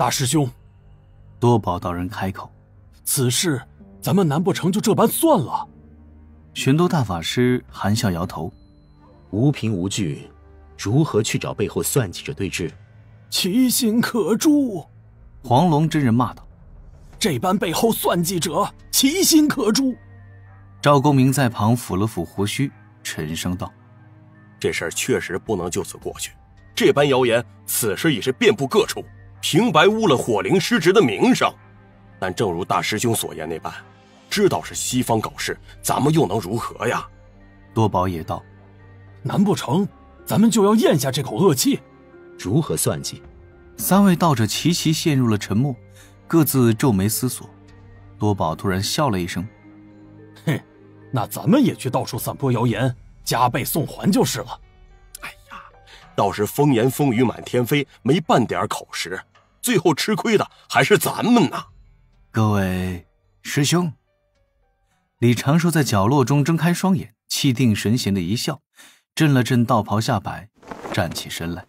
大师兄，多宝道人开口，此事咱们难不成就这般算了？玄都大法师含笑摇头，无凭无据，如何去找背后算计者对峙？其心可诛！黄龙真人骂道，这般背后算计者，其心可诛！赵公明在旁抚了抚胡须，沉声道，这事儿确实不能就此过去，这般谣言此时已是遍布各处，平白污了火灵师侄的名声。但正如大师兄所言那般，知道是西方搞事，咱们又能如何呀？多宝也道，难不成咱们就要咽下这口恶气？如何算计？三位道者齐齐陷入了沉默，各自皱眉思索。多宝突然笑了一声，哼，那咱们也去到处散播谣言，加倍送还就是了。哎呀，倒是风言风语满天飞，没半点口实，最后吃亏的还是咱们呢。各位师兄。李长寿在角落中睁开双眼，气定神闲的一笑，震了震道袍下摆，站起身来。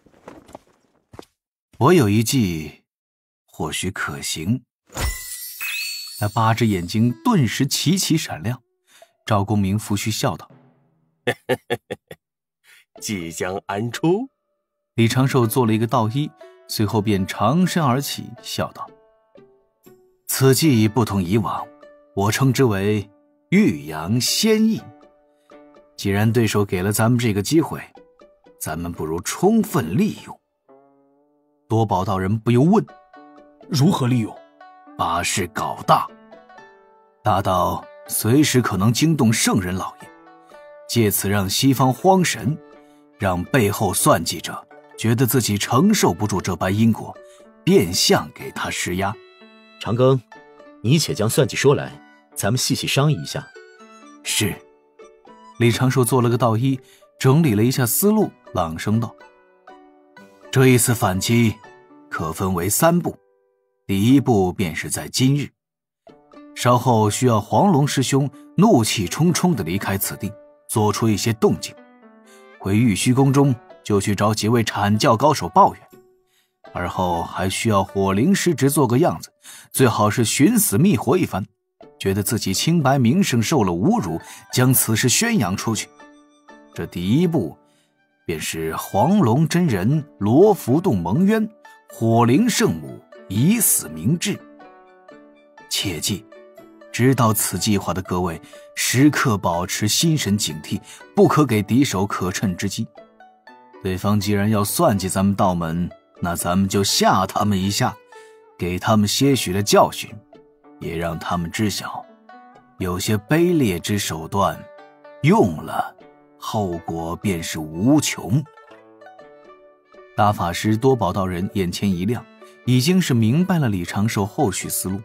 我有一计，或许可行。那8只眼睛顿时齐齐闪亮。赵公明拂须笑道，即将安出？李长寿做了一个道揖，随后便长身而起，笑道，此计不同以往，我称之为欲扬先抑。既然对手给了咱们这个机会，咱们不如充分利用。多宝道人不由问，如何利用？把事搞大，大到随时可能惊动圣人老爷，借此让西方慌神，让背后算计者觉得自己承受不住这般因果，变相给他施压。长庚，你且将算计说来，咱们细细商议一下。是。李长寿做了个道揖，整理了一下思路，朗声道，这一次反击可分为3步，第一步便是在今日，稍后需要黄龙师兄怒气冲冲地离开此地，做出一些动静，回玉虚宫中就去找几位阐教高手抱怨，而后还需要火灵师侄做个样子，最好是寻死觅活一番，觉得自己清白名声受了侮辱，将此事宣扬出去。这第一步便是黄龙真人罗浮洞蒙冤，火灵圣母以死明志。切记，知道此计划的各位时刻保持心神警惕，不可给敌手可乘之机。对方既然要算计咱们道门，那咱们就吓他们一下，给他们些许的教训，也让他们知晓，有些卑劣之手段用了，后果便是无穷。大法师多宝道人眼前一亮，已经是明白了李长寿后续思路。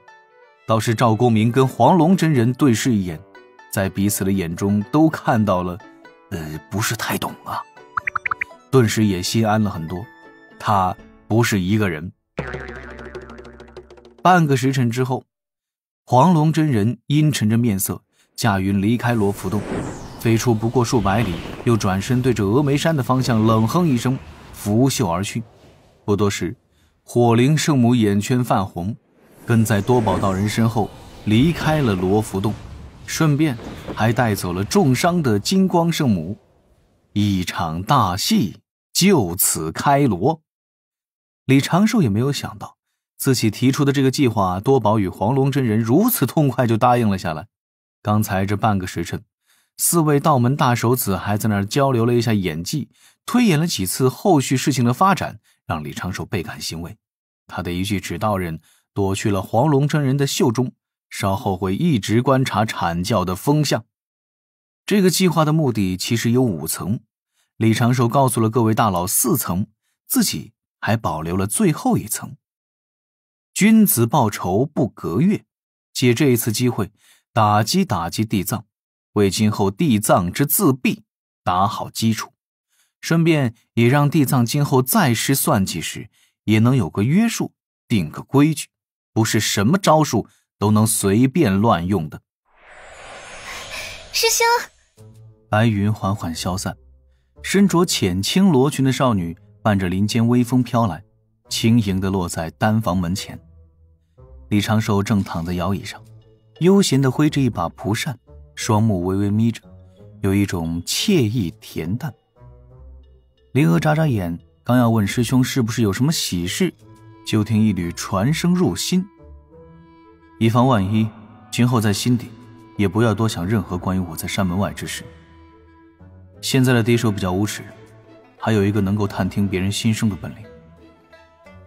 倒是赵公明跟黄龙真人对视一眼，在彼此的眼中都看到了不是太懂啊，顿时也心安了很多，他不是一个人。半个时辰之后，黄龙真人阴沉着面色驾云离开罗浮洞，飞出不过数百里，又转身对着峨眉山的方向冷哼一声，拂袖而去。不多时，火灵圣母眼圈泛红，跟在多宝道人身后离开了罗浮洞，顺便还带走了重伤的金光圣母。一场大戏就此开锣。李长寿也没有想到，自己提出的这个计划，多宝与黄龙真人如此痛快就答应了下来。刚才这半个时辰，4位道门大手子还在那儿交流了一下演技，推演了几次后续事情的发展，让李长寿倍感欣慰。他的一具指道人躲去了黄龙真人的袖中，稍后会一直观察阐教的风向。这个计划的目的其实有5层，李长寿告诉了各位大佬4层，自己还保留了最后1层。君子报仇不隔月，借这一次机会打击地藏，为今后地藏之自毙打好基础，顺便也让地藏今后再施算计时也能有个约束，定个规矩，不是什么招数都能随便乱用的。师兄！白云缓缓消散，身着浅青罗裙的少女伴着林间微风飘来，轻盈地落在单房门前。李长寿正躺在摇椅上，悠闲地挥着一把蒲扇，双目微微眯着，有一种惬意恬淡。灵娥眨眨眼，刚要问师兄是不是有什么喜事，就听一缕传声入心。以防万一，今后在心底也不要多想任何关于我在山门外之事。现在的敌手比较无耻，还有一个能够探听别人心声的本领。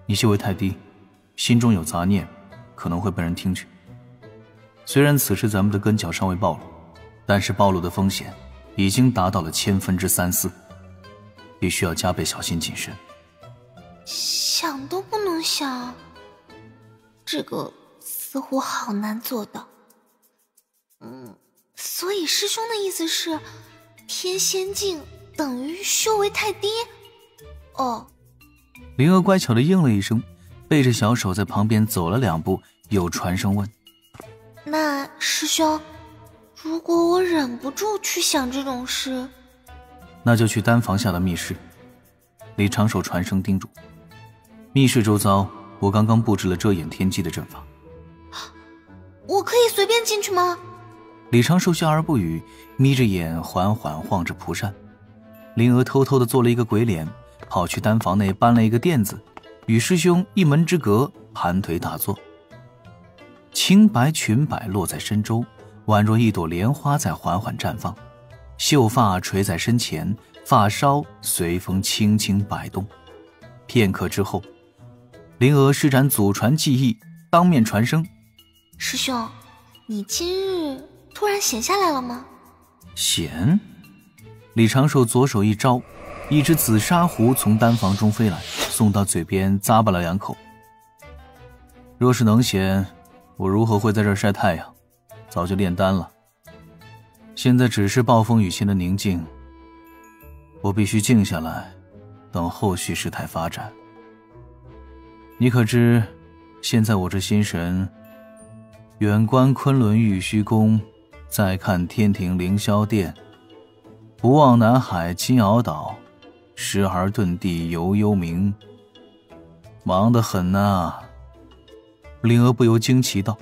你修为太低，心中有杂念，可能会被人听去。虽然此时咱们的根脚尚未暴露，但是暴露的风险已经达到了3/1000，必须要加倍小心谨慎。想都不能想，这个似乎好难做到。所以师兄的意思是，天仙境等于修为太低？哦。灵娥乖巧地应了一声，背着小手在旁边走了2步，又传声问：那师兄，如果我忍不住去想这种事，那就去单房下的密室。李长寿传声叮嘱：密室周遭我刚刚布置了遮掩天机的阵法。我可以随便进去吗？李长寿笑而不语，眯着眼缓缓晃着蒲扇。灵娥偷偷地做了一个鬼脸，跑去单房内搬了一个垫子，与师兄一门之隔，盘腿打坐。青白裙摆落在身周，宛若一朵莲花在缓缓绽放，秀发垂在身前，发梢随风轻轻摆动。片刻之后，灵娥施展祖传技艺，当面传声：师兄，你今日突然闲下来了吗？闲？李长寿左手一招，一只紫砂壶从丹房中飞来，送到嘴边咂巴了2口。若是能闲，我如何会在这儿晒太阳？早就炼丹了。现在只是暴风雨前的宁静，我必须静下来，等后续事态发展。你可知，现在我这心神，远观昆仑玉虚宫，再看天庭凌霄殿，不望南海金鳌岛，时而遁地游幽冥，忙得很呐。灵娥不由惊奇道：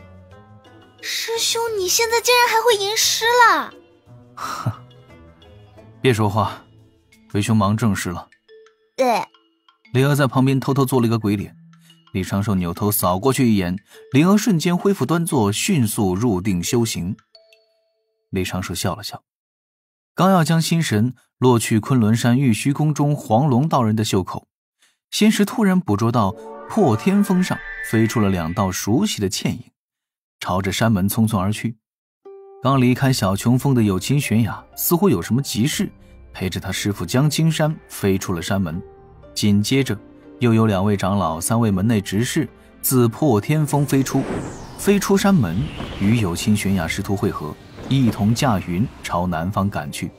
师兄，你现在竟然还会吟诗了？别说话，为兄忙正事了。对。灵娥在旁边偷偷做了一个鬼脸。李长寿扭头扫过去一眼，灵娥瞬间恢复端坐，迅速入定修行。李长寿笑了笑，刚要将心神落去昆仑山玉虚宫中黄龙道人的袖口，仙石突然捕捉到破天峰上飞出了2道熟悉的倩影，朝着山门匆匆而去。刚离开小琼峰的有情玄雅似乎有什么急事，陪着他师父江青山飞出了山门。紧接着又有2位长老3位门内执事自破天峰飞出山门，与有情玄雅师徒会合，一同驾云朝南方赶去。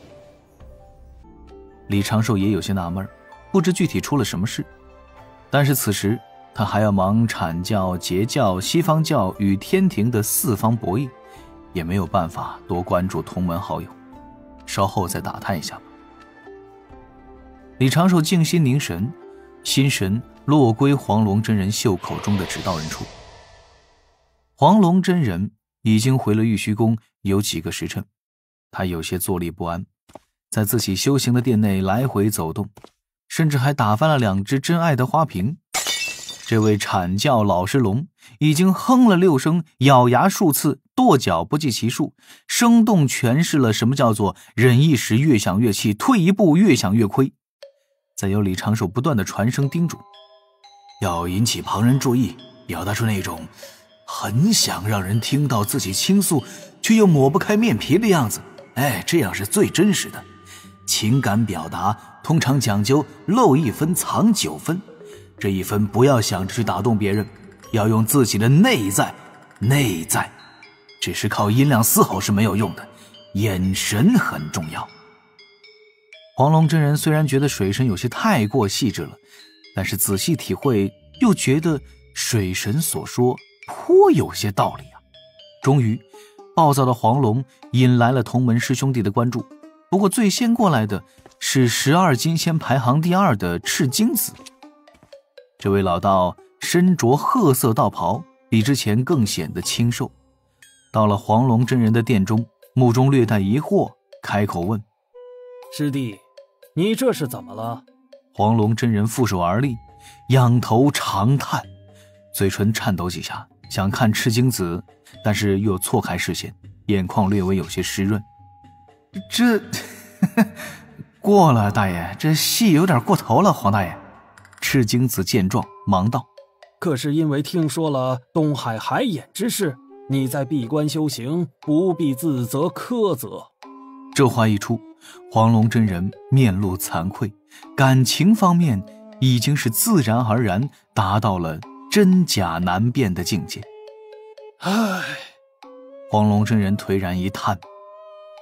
李长寿也有些纳闷，不知具体出了什么事，但是此时他还要忙阐教、截教、西方教与天庭的4方博弈，也没有办法多关注同门好友，稍后再打探一下吧。李长寿静心凝神，心神落归黄龙真人袖口中的指导人处。黄龙真人已经回了玉虚宫有几个时辰，他有些坐立不安，在自己修行的殿内来回走动，甚至还打翻了2只真爱的花瓶。这位阐教老师龙已经哼了6声，咬牙数次，跺脚不计其数，生动诠释了什么叫做忍一时越想越气，退一步越想越亏。再由李长寿不断的传声叮嘱，要引起旁人注意，表达出那种很想让人听到自己倾诉却又抹不开面皮的样子，这样是最真实的。情感表达通常讲究露1分藏9分，这1分不要想着去打动别人，要用自己的内在，只是靠音量嘶吼是没有用的，眼神很重要。黄龙真人虽然觉得水神有些太过细致了，但是仔细体会又觉得水神所说颇有些道理啊。终于暴躁的黄龙引来了同门师兄弟的关注，不过最先过来的是12金仙排行第2的赤精子。这位老道身着褐色道袍，比之前更显得清瘦。到了黄龙真人的殿中，目中略带疑惑，开口问：师弟，你这是怎么了？黄龙真人负手而立，仰头长叹，嘴唇颤抖几下，想看赤精子，但是又错开视线，眼眶略微有些湿润。这过了，大爷，这戏有点过头了，黄大爷。赤精子见状忙道：可是因为听说了东海海眼之事，你在闭关修行，不必自责苛责。这话一出，黄龙真人面露惭愧，感情方面已经是自然而然达到了真假难辨的境界。唉，黄龙真人颓然一叹：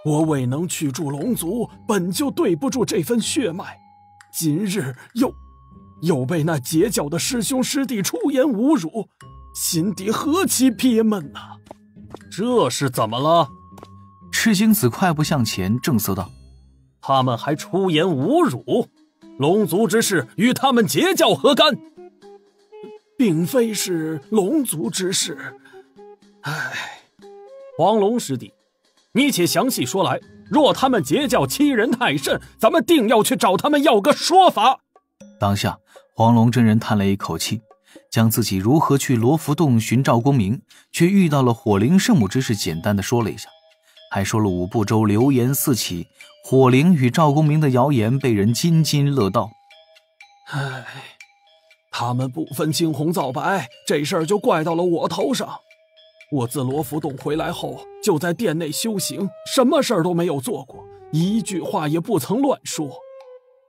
我未能去助龙族，本就对不住这份血脉，今日又被那截教的师兄师弟出言侮辱，心底何其憋闷啊！这是怎么了？赤精子快步向前，正色道：他们还出言侮辱，龙族之事与他们截教何干？并非是龙族之事。唉，黄龙师弟，你且详细说来，若他们截教欺人太甚，咱们定要去找他们要个说法。当下黄龙真人叹了一口气，将自己如何去罗浮洞寻赵公明，却遇到了火灵圣母之事简单的说了一下，还说了五部洲流言四起，火灵与赵公明的谣言被人津津乐道。唉，他们不分青红皂白，这事儿就怪到了我头上。我自罗浮洞回来后，就在殿内修行，什么事儿都没有做过，一句话也不曾乱说。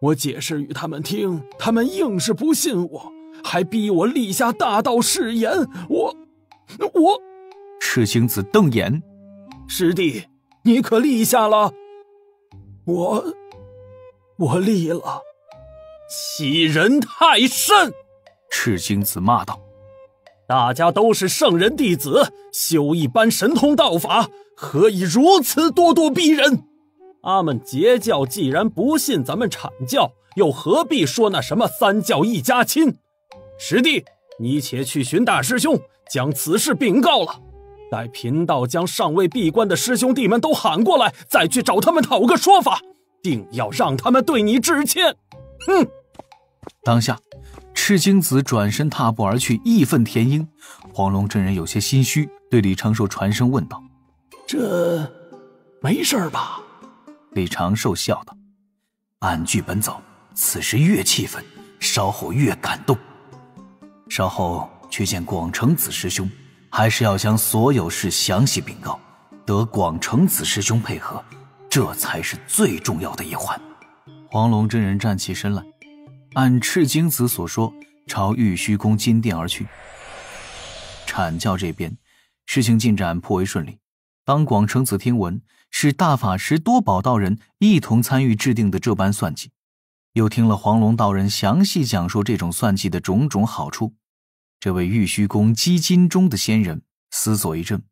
我解释与他们听，他们硬是不信我，还逼我立下大道誓言。我……赤精子瞪眼：师弟，你可立下了？我立了。欺人太甚！赤精子骂道：大家都是圣人弟子，修一般神通道法，何以如此咄咄逼人？他们截教既然不信咱们阐教，又何必说那什么三教一家亲？师弟，你且去寻大师兄，将此事禀告了。待贫道将尚未闭关的师兄弟们都喊过来，再去找他们讨个说法，定要让他们对你致歉。哼！当下赤精子转身踏步而去，义愤填膺。黄龙真人有些心虚，对李长寿传声问道：这没事吧？李长寿笑道：按剧本走，此时越气愤，稍后越感动。稍后去见广成子师兄，还是要将所有事详细禀告，得广成子师兄配合，这才是最重要的一环。黄龙真人站起身来，按赤精子所说，朝玉虚宫金殿而去。阐教这边事情进展颇为顺利，当广成子听闻是大法师多宝道人一同参与制定的这般算计，又听了黄龙道人详细讲述这种算计的种种好处，这位玉虚宫积金中的仙人思索一阵，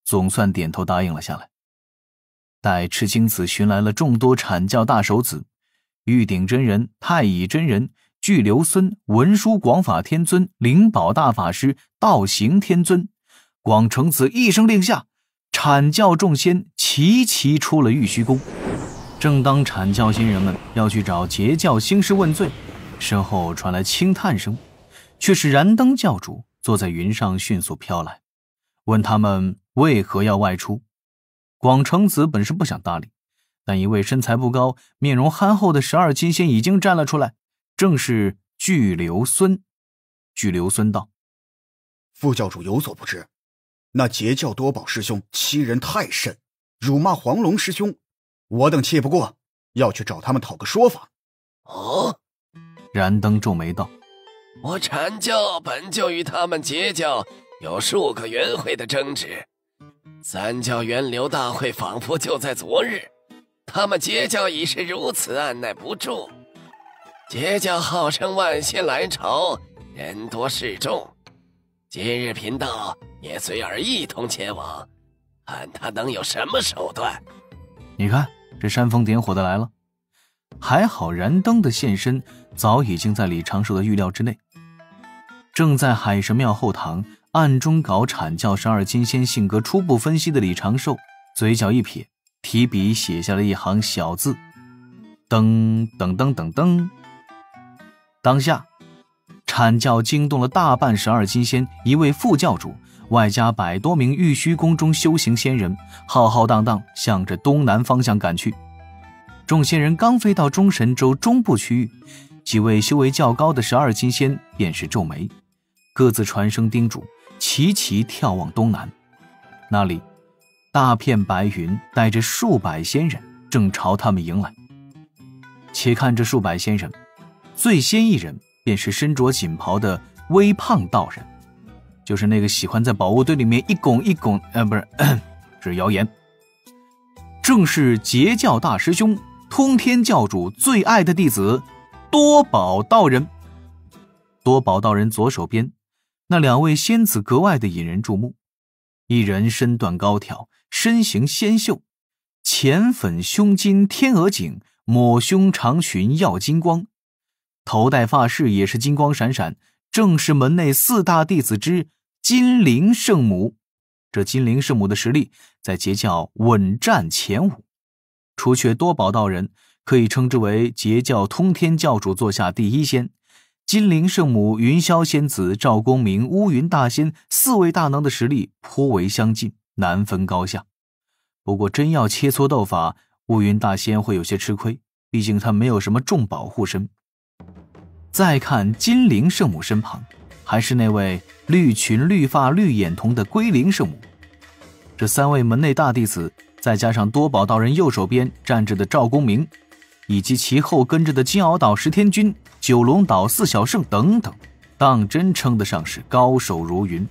总算点头答应了下来。待赤精子寻来了众多阐教大手子，玉鼎真人、太乙真人、巨留孙、文殊广法天尊、灵宝大法师、道行天尊，广成子一声令下，阐教众仙齐齐出了玉虚宫。正当阐教仙人们要去找截教兴师问罪，身后传来轻叹声，却是燃灯教主坐在云上迅速飘来，问他们为何要外出。广成子本是不想搭理，但一位身材不高、面容憨厚的12金仙已经站了出来，正是巨留孙。巨留孙道：副教主有所不知，那截教多宝师兄欺人太甚，辱骂黄龙师兄，我等气不过，要去找他们讨个说法。哦，燃灯皱眉道：我阐教本就与他们截教有数个元会的争执，三教源流大会仿佛就在昨日，他们截教已是如此按耐不住。截教号称万仙来朝，人多势众，今日贫道也随儿一同前往，看他能有什么手段。你看这煽风点火的来了。还好燃灯的现身早已经在李长寿的预料之内。正在海神庙后堂暗中搞阐教12金仙性格初步分析的李长寿，嘴角一撇，提笔写下了一行小字：噔噔噔噔噔。当下阐教惊动了大半12金仙一位副教主，外加100多名玉虚宫中修行仙人，浩浩荡荡向着东南方向赶去。众仙人刚飞到中神州中部区域，几位修为较高的12金仙便是皱眉，各自传声叮嘱，齐齐眺望东南。那里大片白云带着数百仙人正朝他们迎来。且看这数百仙人，最先一人便是身着锦袍的微胖道人，就是那个喜欢在宝物堆里面一拱一拱，是谣言。正是截教大师兄通天教主最爱的弟子多宝道人。多宝道人左手边那2位仙子格外的引人注目，一人身段高挑，身形纤秀，浅粉胸襟天鹅颈，抹胸长裙耀金光，头戴发饰也是金光闪闪，正是门内4大弟子之金灵圣母。这金灵圣母的实力在截教稳占前5，除却多宝道人，可以称之为截教通天教主座下第1仙。金灵圣母、云霄仙子、赵公明、乌云大仙4位大能的实力颇为相近，难分高下。不过真要切磋斗法，乌云大仙会有些吃亏，毕竟他没有什么重宝护身。再看金灵圣母身旁，还是那位绿裙绿发绿眼瞳的龟灵圣母。这3位门内大弟子，再加上多宝道人右手边站着的赵公明，以及其后跟着的金鳌岛10天君、九龙岛4小圣等等，当真称得上是高手如云。